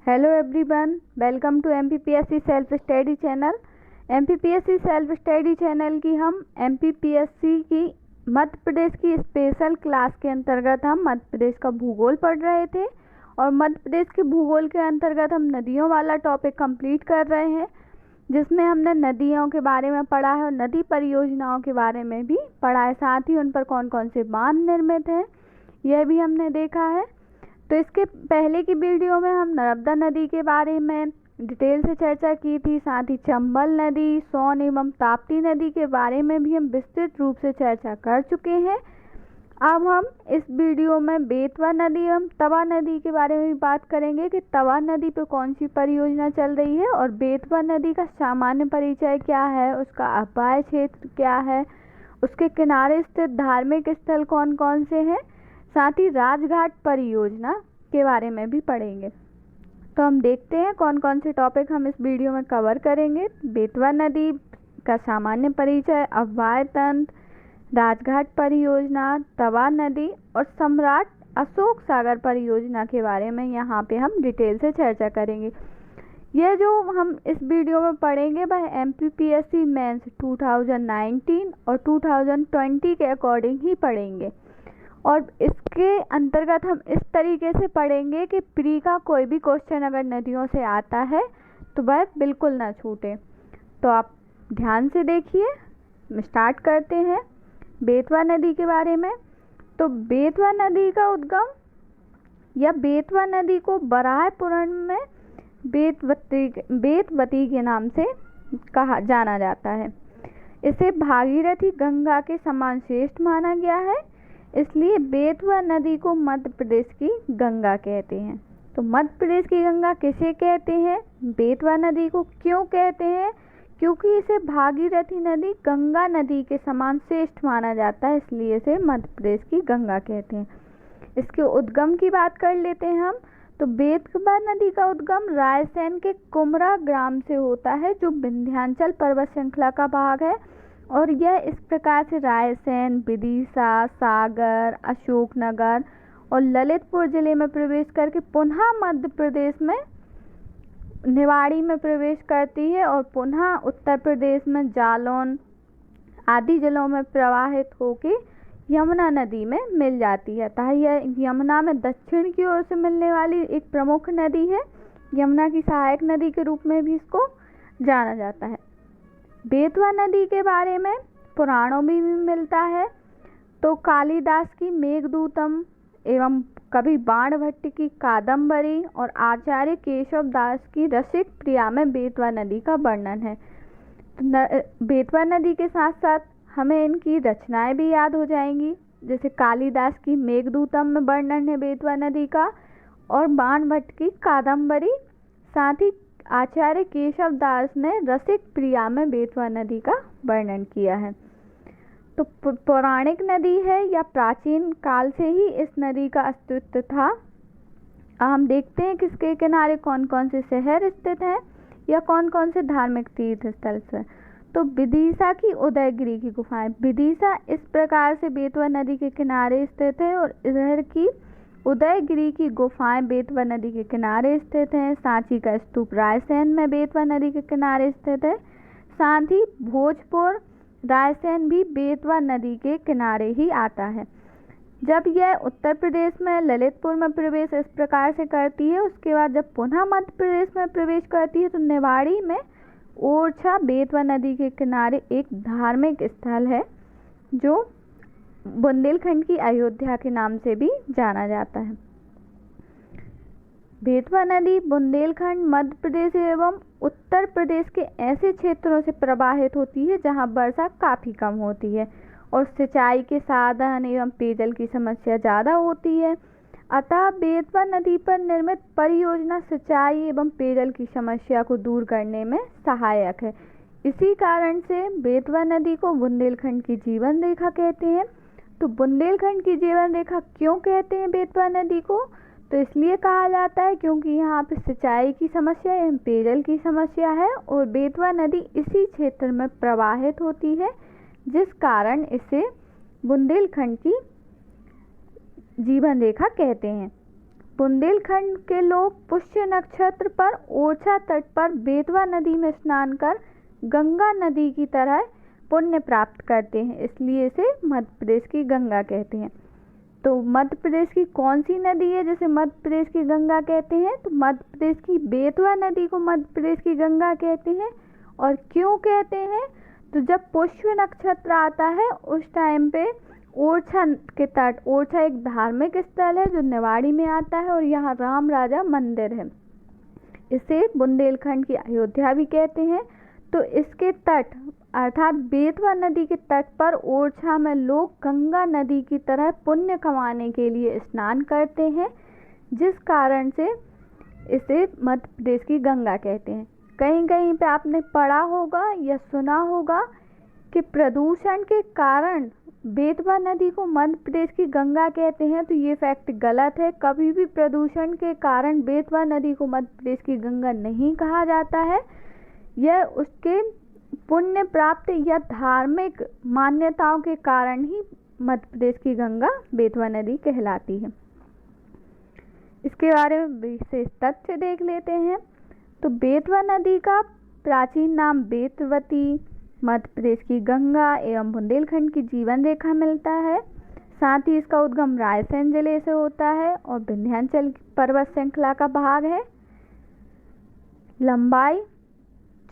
Hello everyone, welcome to MPPSC self study channel. MPPSC self study channel की हम MPPSC की मध्य प्रदेश की special class के अंतर्गत हम मध्य प्रदेश का भूगोल पढ़ रहे थे और मध्य प्रदेश के भूगोल के अंतर्गत हम नदियों वाला टॉपिक कंप्लीट कर रहे हैं, जिसमें हमने नदियों के बारे में पढ़ा है और नदी परियोजनाओं के बारे में भी पढ़ा है। साथ ही उन पर कौन कौन से बांध निर्मित हैं यह भी हमने देखा है। तो इसके पहले की वीडियो में हम नर्मदा नदी के बारे में डिटेल से चर्चा की थी। साथ ही चंबल नदी, सोन एवं ताप्ती नदी के बारे में भी हम विस्तृत रूप से चर्चा कर चुके हैं। अब हम इस वीडियो में बेतवा नदी एवं तवा नदी के बारे में भी बात करेंगे कि तवा नदी पर कौन सी परियोजना चल रही है और बेतवा नदी का सामान्य परिचय क्या है, उसका अपाय क्षेत्र क्या है, उसके किनारे स्थित धार्मिक स्थल कौन कौन से हैं, साथ ही राजघाट परियोजना के बारे में भी पढ़ेंगे। तो हम देखते हैं कौन कौन से टॉपिक हम इस वीडियो में कवर करेंगे। बेतवा नदी का सामान्य परिचय, अववाहि तंत्र, राजघाट परियोजना, तवा नदी और सम्राट अशोक सागर परियोजना के बारे में यहाँ पे हम डिटेल से चर्चा करेंगे। यह जो हम इस वीडियो में पढ़ेंगे वह एमपीपीएससी मेंस 2019 और 2020 के अकॉर्डिंग ही पढ़ेंगे और इसके अंतर्गत हम इस तरीके से पढ़ेंगे कि प्री का कोई भी क्वेश्चन अगर नदियों से आता है तो वह बिल्कुल ना छूटे। तो आप ध्यान से देखिए, स्टार्ट करते हैं बेतवा नदी के बारे में। तो बेतवा नदी का उद्गम या बेतवा नदी को बराह पुराण में बेतवती के नाम से कहा जाना जाता है। इसे भागीरथी गंगा के समान श्रेष्ठ माना गया है, इसलिए बेतवा नदी को मध्य प्रदेश की गंगा कहते हैं। तो मध्य प्रदेश की गंगा किसे कहते हैं, बेतवा नदी को क्यों कहते हैं? क्योंकि इसे भागीरथी नदी गंगा नदी के समान श्रेष्ठ माना जाता है, इसलिए इसे मध्य प्रदेश की गंगा कहते हैं। इसके उद्गम की बात कर लेते हैं हम। तो बेतवा नदी का उद्गम रायसेन के कुमरा ग्राम से होता है, जो विंध्याचल पर्वत श्रृंखला का भाग है और यह इस प्रकार से रायसेन, विदिशा, सागर, अशोकनगर और ललितपुर जिले में प्रवेश करके पुनः मध्य प्रदेश में निवाड़ी में प्रवेश करती है और पुनः उत्तर प्रदेश में जालौन आदि जिलों में प्रवाहित होकर यमुना नदी में मिल जाती है। अतः यह यमुना में दक्षिण की ओर से मिलने वाली एक प्रमुख नदी है। यमुना की सहायक नदी के रूप में भी इसको जाना जाता है। बेतवा नदी के बारे में पुराणों में भी मिलता है। तो कालिदास की मेघदूतम एवं कवि बाणभट्ट की कादम्बरी और आचार्य केशव दास की रसिक प्रिया में बेतवा नदी का वर्णन है। तो बेतवा नदी के साथ साथ हमें इनकी रचनाएं भी याद हो जाएंगी, जैसे कालिदास की मेघदूतम में वर्णन है बेतवा नदी का और बाणभट्ट की कादम्बरी, साथ ही आचार्य केशव दास ने रसिक प्रिया में बेतवा नदी का वर्णन किया है। तो पौराणिक नदी है या प्राचीन काल से ही इस नदी का अस्तित्व था। हम देखते हैं किसके किनारे कौन कौन से शहर स्थित हैं या कौन कौन से धार्मिक तीर्थ स्थल हैं। तो विदिशा की उदयगिरी की गुफाएं, विदिशा इस प्रकार से बेतवा नदी के किनारे स्थित है और इधर की उदयगिरी की गुफाएं बेतवा नदी के किनारे स्थित हैं। सांची का स्तूप रायसेन में बेतवा नदी के किनारे स्थित है। साथ ही भोजपुर रायसेन भी बेतवा नदी के किनारे ही आता है। जब यह उत्तर प्रदेश में ललितपुर में प्रवेश इस प्रकार से करती है, उसके बाद जब पुनः मध्य प्रदेश में प्रवेश करती है तो निवाड़ी में ओरछा बेतवा नदी के किनारे एक धार्मिक स्थल है जो बुंदेलखंड की अयोध्या के नाम से भी जाना जाता है। बेतवा नदी बुंदेलखंड, मध्य प्रदेश एवं उत्तर प्रदेश के ऐसे क्षेत्रों से प्रवाहित होती है जहां वर्षा काफ़ी कम होती है और सिंचाई के साधन एवं पेयजल की समस्या ज़्यादा होती है। अतः बेतवा नदी पर निर्मित परियोजना सिंचाई एवं पेयजल की समस्या को दूर करने में सहायक है। इसी कारण से बेतवा नदी को बुंदेलखंड की जीवन रेखा कहते हैं। तो बुंदेलखंड की जीवन रेखा क्यों कहते हैं बेतवा नदी को? तो इसलिए कहा जाता है क्योंकि यहाँ पे सिंचाई की समस्या एवं पेयजल की समस्या है और बेतवा नदी इसी क्षेत्र में प्रवाहित होती है, जिस कारण इसे बुंदेलखंड की जीवन रेखा कहते हैं। बुंदेलखंड के लोग पुष्य नक्षत्र पर ओरछा तट पर बेतवा नदी में स्नान कर गंगा नदी की तरह पुण्य प्राप्त करते हैं, इसलिए इसे मध्य प्रदेश की गंगा कहते हैं। तो मध्य प्रदेश की कौन सी नदी है जिसे मध्य प्रदेश की गंगा कहते हैं? तो मध्य प्रदेश की बेतवा नदी को मध्य प्रदेश की गंगा कहते हैं। और क्यों कहते हैं? तो जब पुष्य नक्षत्र आता है उस टाइम पे ओरछा के तट, ओरछा एक धार्मिक स्थल है जो निवाड़ी में आता है और यहाँ राम राजा मंदिर है, इसे बुंदेलखंड की अयोध्या भी कहते हैं। तो इसके तट अर्थात बेतवा नदी के तट पर ओरछा में लोग गंगा नदी की तरह पुण्य कमाने के लिए स्नान करते हैं, जिस कारण से इसे मध्य प्रदेश की गंगा कहते हैं। कहीं कहीं पे आपने पढ़ा होगा या सुना होगा कि प्रदूषण के कारण बेतवा नदी को मध्य प्रदेश की गंगा कहते हैं, तो ये फैक्ट गलत है। कभी भी प्रदूषण के कारण बेतवा नदी को मध्य प्रदेश की गंगा नहीं कहा जाता है। यह उसके पुण्य प्राप्त या धार्मिक मान्यताओं के कारण ही मध्य प्रदेश की गंगा बेतवा नदी कहलाती है। इसके बारे में विशेष तथ्य देख लेते हैं। तो बेतवा नदी का प्राचीन नाम बेतवती, मध्य प्रदेश की गंगा एवं बुंदेलखंड की जीवन रेखा मिलता है। साथ ही इसका उद्गम रायसेन जिले से होता है और विंध्याचल पर्वत श्रृंखला का भाग है। लंबाई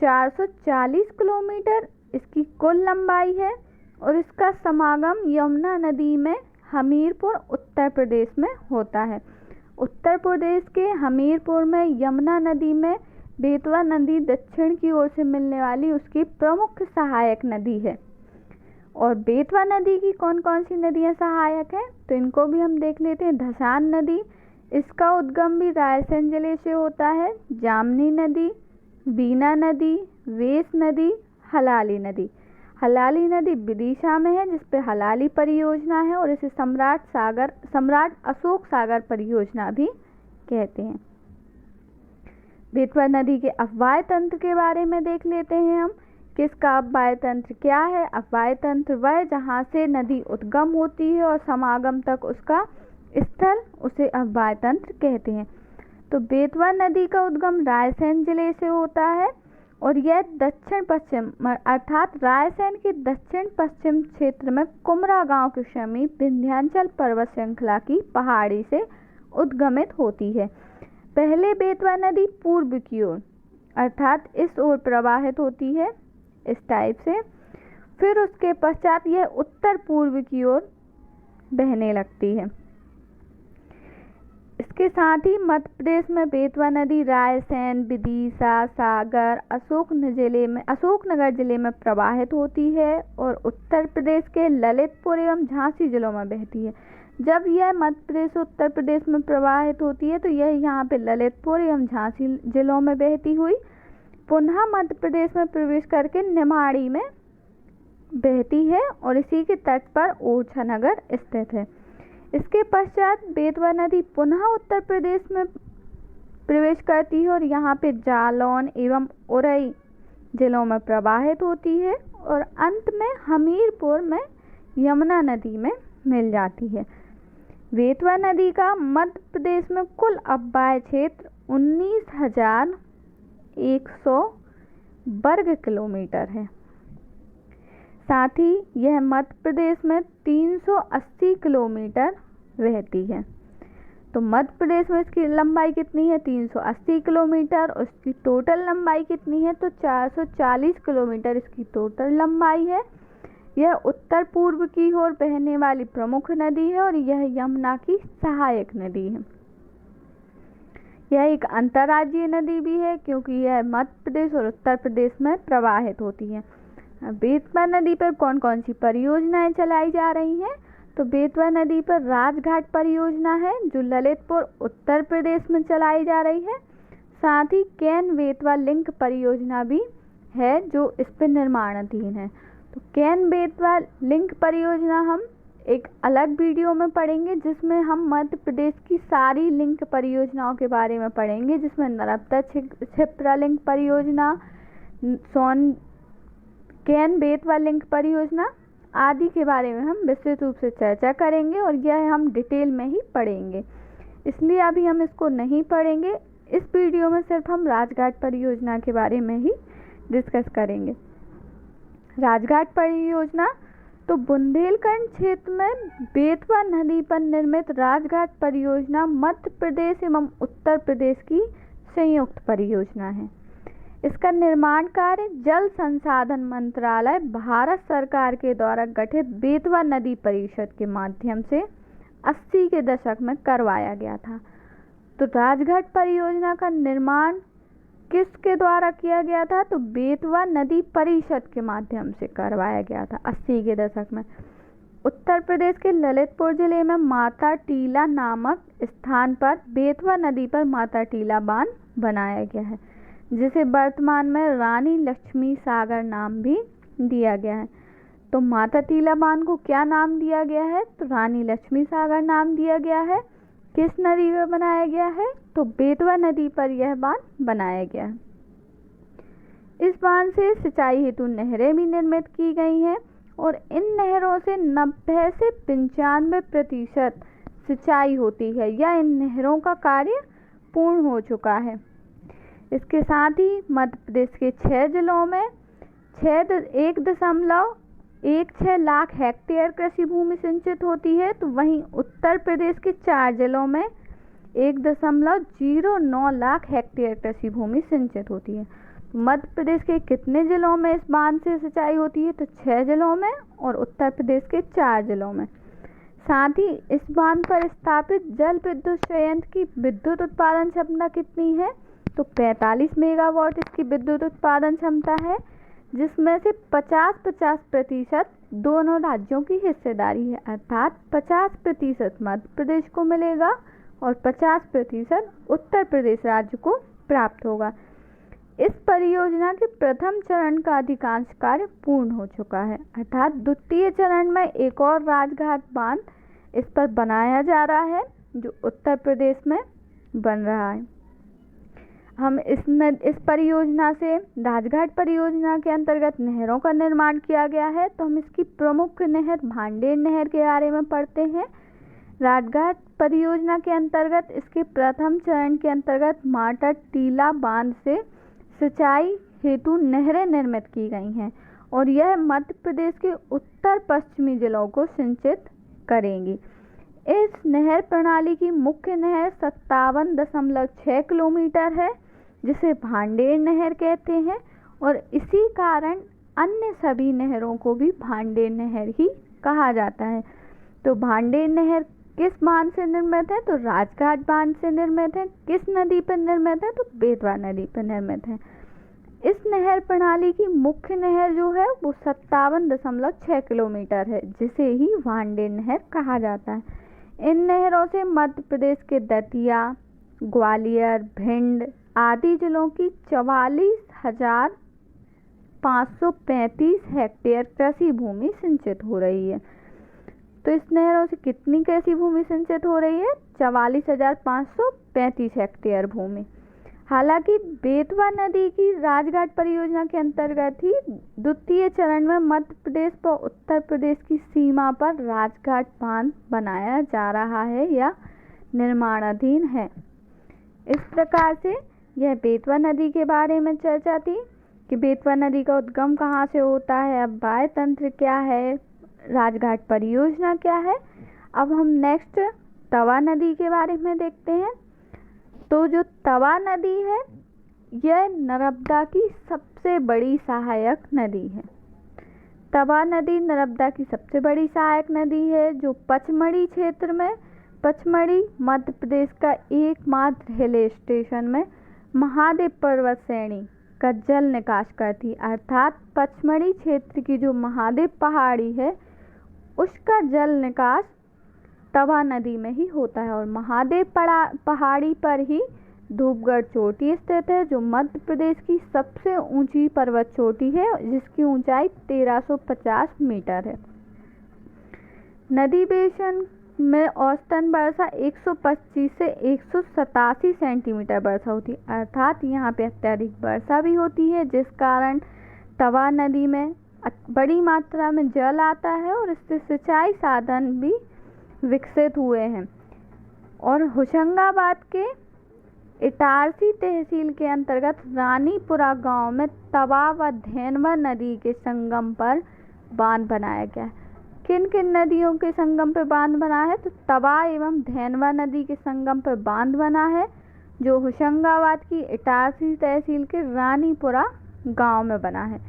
440 किलोमीटर इसकी कुल लंबाई है और इसका समागम यमुना नदी में हमीरपुर उत्तर प्रदेश में होता है। उत्तर प्रदेश के हमीरपुर में यमुना नदी में बेतवा नदी दक्षिण की ओर से मिलने वाली उसकी प्रमुख सहायक नदी है। और बेतवा नदी की कौन कौन सी नदियां सहायक हैं, तो इनको भी हम देख लेते हैं। धसान नदी, इसका उद्गम भी रायसेन जिले से होता है। जामनी नदी, बीना नदी, वेस नदी, हलाली नदी। हलाली नदी विदिशा में है जिसपे हलाली परियोजना है और इसे सम्राट अशोक सागर परियोजना भी कहते हैं। बेतवा नदी के अफवाह तंत्र के बारे में देख लेते हैं हम कि इसका अफवाह तंत्र क्या है। अफवाह तंत्र वह जहाँ से नदी उद्गम होती है और समागम तक उसका स्थल, उसे अफवाह तंत्र कहते हैं। तो बेतवा नदी का उद्गम रायसेन जिले से होता है और यह दक्षिण पश्चिम अर्थात रायसेन के दक्षिण पश्चिम क्षेत्र में कुमरा गांव के समीप विंध्याचल पर्वत श्रृंखला की पहाड़ी से उद्गमित होती है। पहले बेतवा नदी पूर्व की ओर अर्थात इस ओर प्रवाहित होती है इस टाइप से, फिर उसके पश्चात यह उत्तर पूर्व की ओर बहने लगती है। इसके साथ ही मध्य प्रदेश में बेतवा नदी रायसेन, विदिशा, सागर, अशोकनगर जिले में प्रवाहित होती है और उत्तर प्रदेश के ललितपुर एवं झांसी जिलों में बहती है। जब यह मध्य प्रदेश से उत्तर प्रदेश में प्रवाहित होती है तो यह यहाँ पे ललितपुर एवं झांसी जिलों में बहती हुई पुनः मध्य प्रदेश में प्रवेश करके निमाड़ी में बहती है और इसी के तट पर ओरछा नगर स्थित है। इसके पश्चात बेतवा नदी पुनः उत्तर प्रदेश में प्रवेश करती है और यहाँ पे जालौन एवं उरई जिलों में प्रवाहित होती है और अंत में हमीरपुर में यमुना नदी में मिल जाती है। बेतवा नदी का मध्य प्रदेश में कुल अफवाह क्षेत्र 19,100 वर्ग किलोमीटर है। साथ ही यह मध्य प्रदेश में 380 किलोमीटर बहती है। तो मध्य प्रदेश में इसकी लंबाई कितनी है? 380 किलोमीटर। उसकी टोटल लंबाई कितनी है? तो 440 किलोमीटर इसकी टोटल लंबाई है। यह उत्तर पूर्व की ओर बहने वाली प्रमुख नदी है और यह यमुना की सहायक नदी है। यह एक अंतर्राज्यीय नदी भी है क्योंकि यह मध्य प्रदेश और उत्तर प्रदेश में प्रवाहित होती है। बेतवा नदी पर कौन कौन सी परियोजनाएं चलाई जा रही हैं? तो बेतवा नदी पर राजघाट परियोजना है जो ललितपुर उत्तर प्रदेश में चलाई जा रही है। साथ ही कैन बेतवा लिंक परियोजना भी है जो इस पर निर्माणाधीन है। तो कैन बेतवा लिंक परियोजना हम एक अलग वीडियो में पढ़ेंगे जिसमें हम मध्य प्रदेश की सारी लिंक परियोजनाओं के बारे में पढ़ेंगे, जिसमें नर्मदा क्षिप्रा लिंक परियोजना, कैन बेतवा लिंक परियोजना आदि के बारे में हम विस्तृत रूप से चर्चा करेंगे और यह हम डिटेल में ही पढ़ेंगे। इसलिए अभी हम इसको नहीं पढ़ेंगे। इस वीडियो में सिर्फ हम राजघाट परियोजना के बारे में ही डिस्कस करेंगे। राजघाट परियोजना तो बुंदेलखंड क्षेत्र में बेतवा नदी पर निर्मित राजघाट परियोजना मध्य प्रदेश एवं उत्तर प्रदेश की संयुक्त परियोजना है। इसका निर्माण कार्य जल संसाधन मंत्रालय भारत सरकार के द्वारा गठित बेतवा नदी परिषद के माध्यम से 80 के दशक में करवाया गया था। तो राजघाट परियोजना का निर्माण किसके द्वारा किया गया था? तो बेतवा नदी परिषद के माध्यम से करवाया गया था 80 के दशक में। उत्तर प्रदेश के ललितपुर जिले में माता टीला नामक स्थान पर बेतवा नदी पर माता टीला बांध बनाया गया है, जिसे वर्तमान में रानी लक्ष्मी सागर नाम भी दिया गया है। तो माता टीला बांध को क्या नाम दिया गया है? तो रानी लक्ष्मी सागर नाम दिया गया है। किस नदी पर बनाया गया है? तो बेतवा नदी पर यह बांध बनाया गया है। इस बांध से सिंचाई हेतु नहरें भी निर्मित की गई हैं और इन नहरों से 90 से 95% सिंचाई होती है या इन नहरों का कार्य पूर्ण हो चुका है। इसके साथ ही मध्य प्रदेश के 6 जिलों में 1.16 लाख हेक्टेयर कृषि भूमि सिंचित होती है। तो वहीं उत्तर प्रदेश के 4 जिलों में 1.09 लाख हेक्टेयर कृषि भूमि सिंचित होती है। मध्य प्रदेश के कितने जिलों में इस बांध से सिंचाई होती है? तो 6 जिलों में और उत्तर प्रदेश के 4 जिलों में। साथ ही इस बांध पर स्थापित जल विद्युत संयंत्र की विद्युत उत्पादन क्षमता कितनी है? तो 45 मेगावाट इसकी विद्युत उत्पादन क्षमता है, जिसमें से 50% दोनों राज्यों की हिस्सेदारी है, अर्थात 50% मध्य प्रदेश को मिलेगा और 50% उत्तर प्रदेश राज्य को प्राप्त होगा। इस परियोजना के प्रथम चरण का अधिकांश कार्य पूर्ण हो चुका है, अर्थात द्वितीय चरण में एक और राजघाट बांध इस पर बनाया जा रहा है जो उत्तर प्रदेश में बन रहा है। हम इस परियोजना से राजघाट परियोजना के अंतर्गत नहरों का निर्माण किया गया है, तो हम इसकी प्रमुख नहर भांडेर नहर के बारे में पढ़ते हैं। राजघाट परियोजना के अंतर्गत इसके प्रथम चरण के अंतर्गत माता टीला बांध से सिंचाई हेतु नहरें निर्मित की गई हैं और यह मध्य प्रदेश के उत्तर पश्चिमी जिलों को सिंचित करेंगी। इस नहर प्रणाली की मुख्य नहर 57.6 किलोमीटर है, जिसे भांडेर नहर कहते हैं और इसी कारण अन्य सभी नहरों को भी भांडेर नहर ही कहा जाता है। तो भांडेर नहर किस बांध से निर्मित है? तो राजघाट बांध से निर्मित है। किस नदी पर निर्मित है? तो बेतवा नदी पर निर्मित है। इस नहर प्रणाली की मुख्य नहर जो है वो 57.6 किलोमीटर है, जिसे ही भांडेर नहर कहा जाता है। इन नहरों से मध्य प्रदेश के दतिया, ग्वालियर, भिंड आदि जिलों की 44,535 हेक्टेयर कृषि भूमि सिंचित हो रही है। तो इस नहरों से कितनी कृषि भूमि सिंचित हो रही है? 44,535 हेक्टेयर भूमि। हालांकि बेतवा नदी की राजघाट परियोजना के अंतर्गत ही द्वितीय चरण में मध्य प्रदेश व उत्तर प्रदेश की सीमा पर राजघाट बांध बनाया जा रहा है या निर्माणाधीन है। इस प्रकार से यह बेतवा नदी के बारे में चर्चा थी कि बेतवा नदी का उद्गम कहाँ से होता है, अब बाह्य तंत्र क्या है, राजघाट परियोजना क्या है। अब हम नेक्स्ट तवा नदी के बारे में देखते हैं। तो जो तवा नदी है यह नर्मदा की सबसे बड़ी सहायक नदी है। तवा नदी नर्मदा की सबसे बड़ी सहायक नदी है जो पचमढ़ी क्षेत्र में, पचमढ़ी मध्य प्रदेश का एकमात्र हिल स्टेशन में महादेव पर्वत श्रेणी का जल निकास करती, अर्थात पचमढ़ी क्षेत्र की जो महादेव पहाड़ी है उसका जल निकास तवा नदी में ही होता है। और महादेव पहाड़ी पर ही धूपगढ़ चोटी स्थित है, जो मध्य प्रदेश की सबसे ऊंची पर्वत चोटी है, जिसकी ऊंचाई 1350 मीटर है। नदी बेसिन में औसतन वर्षा 125 से 187 सेंटीमीटर वर्षा होती है, अर्थात यहाँ पे अत्यधिक वर्षा भी होती है, जिस कारण तवा नदी में बड़ी मात्रा में जल आता है और इससे सिंचाई साधन भी विकसित हुए हैं। और होशंगाबाद के इटारसी तहसील के अंतर्गत रानीपुरा गांव में तवा व धेनवा नदी के संगम पर बांध बनाया गया है। किन किन नदियों के संगम पर बांध बना है? तो तवा एवं धेनवा नदी के संगम पर बांध बना है, जो होशंगाबाद की इटारसी तहसील के रानीपुरा गांव में बना है।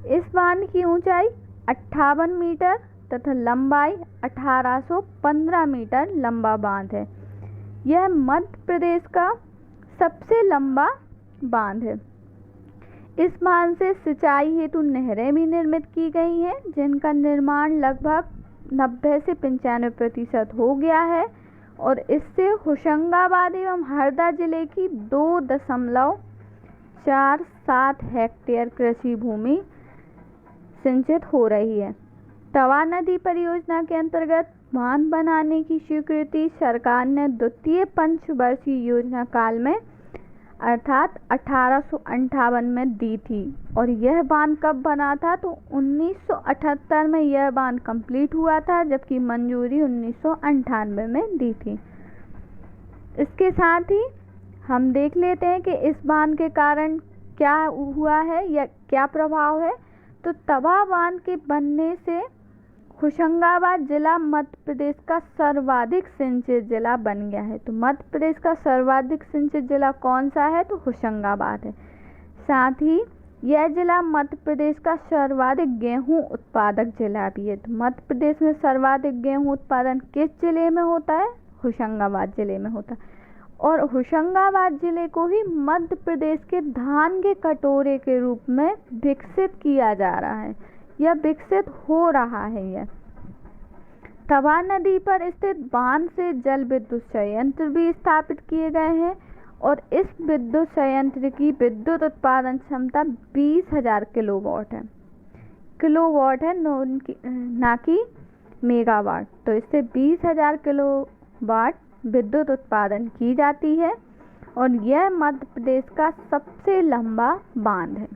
इस बांध की ऊंचाई 58 मीटर तथा लंबाई 1815 मीटर लंबा बांध है। यह मध्य प्रदेश का सबसे लंबा बांध है। इस बांध से सिंचाई हेतु नहरें भी निर्मित की गई हैं, जिनका निर्माण लगभग 90 से 95% हो गया है और इससे होशंगाबाद एवं हरदा जिले की 2.47 हेक्टेयर कृषि भूमि सिंचित हो रही है। तवा नदी परियोजना के अंतर्गत बांध बनाने की स्वीकृति सरकार ने द्वितीय पंचवर्षीय योजना काल में अर्थात 1858 में दी थी। और यह बांध कब बना था? तो 1978 में यह बांध कंप्लीट हुआ था, जबकि मंजूरी 1998 में दी थी। इसके साथ ही हम देख लेते हैं कि इस बांध के कारण क्या हुआ है या क्या प्रभाव है। तो तवा बांध के बनने से होशंगाबाद जिला मध्य प्रदेश का सर्वाधिक सिंचित जिला बन गया है। तो मध्य प्रदेश का सर्वाधिक सिंचित जिला कौन सा है? तो होशंगाबाद है। साथ ही यह जिला मध्य प्रदेश का सर्वाधिक गेहूं उत्पादक जिला भी है। तो मध्य प्रदेश में सर्वाधिक गेहूं उत्पादन किस जिले में होता है? होशंगाबाद जिले में होता है। और होशंगाबाद जिले को ही मध्य प्रदेश के धान के कटोरे के रूप में विकसित किया जा रहा है या विकसित हो रहा है। यह तवा नदी पर स्थित बांध से जल विद्युत संयंत्र भी स्थापित किए गए हैं और इस विद्युत संयंत्र की विद्युत उत्पादन क्षमता 20,000 किलोवाट है। किलोवाट है ना कि मेगावाट। तो इससे 20,000 किलोवाट विद्युत उत्पादन की जाती है और यह मध्य प्रदेश का सबसे लंबा बांध है।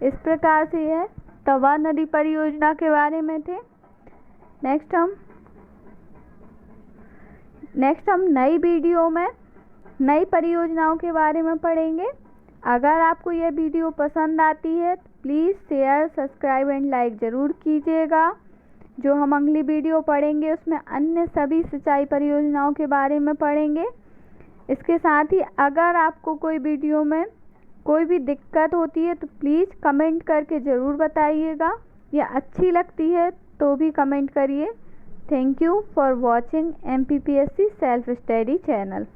इस प्रकार से यह तवा नदी परियोजना के बारे में थे। नेक्स्ट हम नई वीडियो में नई परियोजनाओं के बारे में पढ़ेंगे। अगर आपको यह वीडियो पसंद आती है तो please share, subscribe and like ज़रूर कीजिएगा। जो हम अगली वीडियो पढ़ेंगे उसमें अन्य सभी सिंचाई परियोजनाओं के बारे में पढ़ेंगे। इसके साथ ही अगर आपको कोई वीडियो में कोई भी दिक्कत होती है तो प्लीज़ कमेंट करके ज़रूर बताइएगा, या अच्छी लगती है तो भी कमेंट करिए। Thank you for watching MPPSC self study channel.